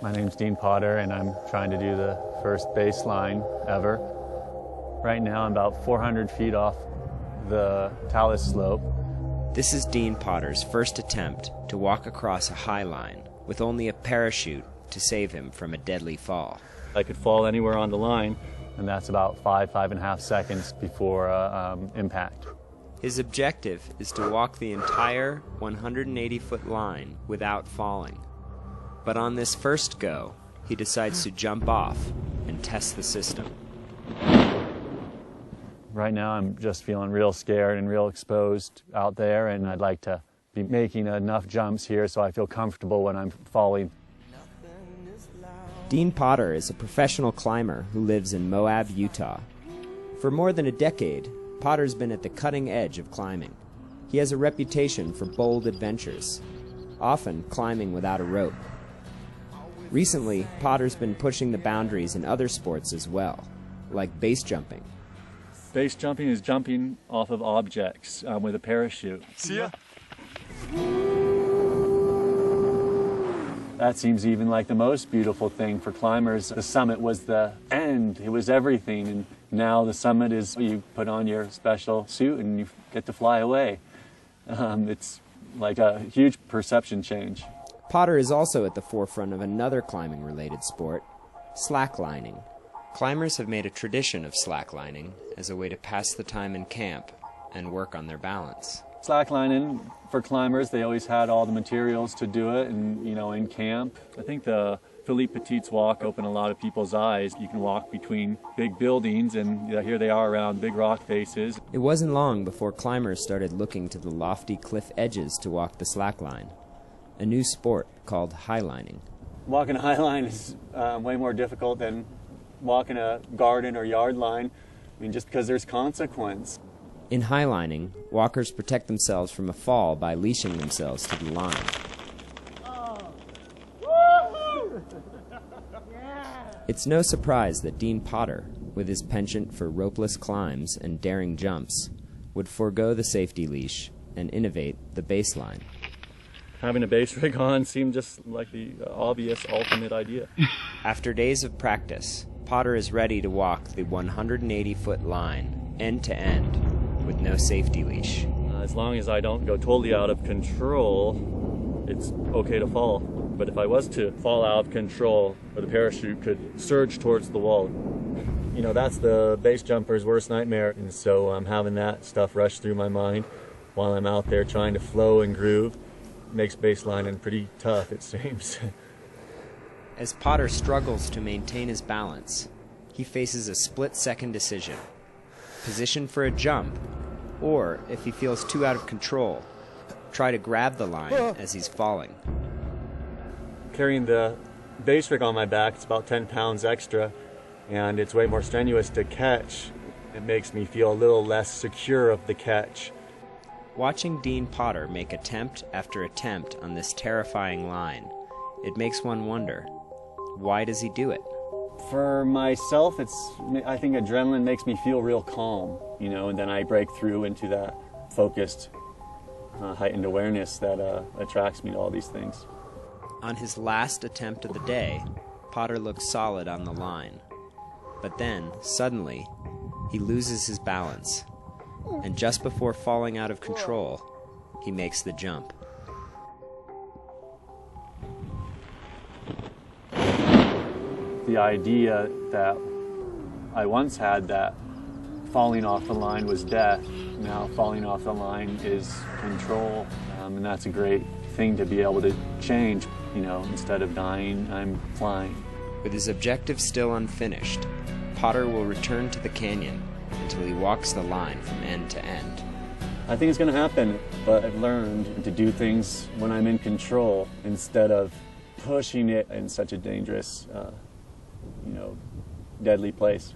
My name's Dean Potter, and I'm trying to do the first baseline ever. Right now, I'm about 400 feet off the talus slope. This is Dean Potter's first attempt to walk across a high line with only a parachute to save him from a deadly fall. I could fall anywhere on the line, and that's about 5.5 seconds before impact. His objective is to walk the entire 180-foot line without falling. But on this first go, he decides to jump off and test the system. Right now I'm just feeling real scared and real exposed out there, and I'd like to be making enough jumps here so I feel comfortable when I'm falling. Dean Potter is a professional climber who lives in Moab, Utah. For more than a decade, Potter's been at the cutting edge of climbing. He has a reputation for bold adventures, often climbing without a rope. Recently, Potter's been pushing the boundaries in other sports as well, like base jumping. Base jumping is jumping off of objects with a parachute. See ya. That seems even like the most beautiful thing for climbers. The summit was the end. It was everything. And now the summit is you put on your special suit and you get to fly away. It's like a huge perception change. Potter is also at the forefront of another climbing-related sport, slacklining. Climbers have made a tradition of slacklining as a way to pass the time in camp and work on their balance. Slacklining, for climbers, they always had all the materials to do it, and in camp. I think the Philippe Petit's walk opened a lot of people's eyes. You can walk between big buildings, and here they are around big rock faces. It wasn't long before climbers started looking to the lofty cliff edges to walk the slackline, a new sport called highlining. Walking a highline is way more difficult than walking a garden or yard line, just because there's consequence. In highlining, walkers protect themselves from a fall by leashing themselves to the line. It's no surprise that Dean Potter, with his penchant for ropeless climbs and daring jumps, would forego the safety leash and innovate the baseline. Having a base rig on seemed just like the obvious ultimate idea. After days of practice, Potter is ready to walk the 180-foot line, end to end, with no safety leash. As long as I don't go totally out of control, it's okay to fall. But if I was to fall out of control, or the parachute could surge towards the wall, that's the base jumper's worst nightmare. And so I'm having that stuff rush through my mind while I'm out there trying to flow and groove. Makes baselining pretty tough, it seems. As Potter struggles to maintain his balance, he faces a split-second decision. Position for a jump, or, if he feels too out of control, try to grab the line as he's falling. Carrying the base rig on my back, it's about 10 pounds extra, and it's way more strenuous to catch. It makes me feel a little less secure of the catch. Watching Dean Potter make attempt after attempt on this terrifying line, it makes one wonder, why does he do it? For myself, I think adrenaline makes me feel real calm, and then I break through into that focused, heightened awareness that attracts me to all these things. On his last attempt of the day, Potter looks solid on the line. But then, suddenly, he loses his balance, and just before falling out of control, he makes the jump. The idea that I once had that falling off the line was death, now falling off the line is control, and that's a great thing to be able to change. Instead of dying, I'm flying. With his objective still unfinished, Potter will return to the canyon until he walks the line from end to end. I think it's going to happen, but I've learned to do things when I'm in control instead of pushing it in such a dangerous, deadly place.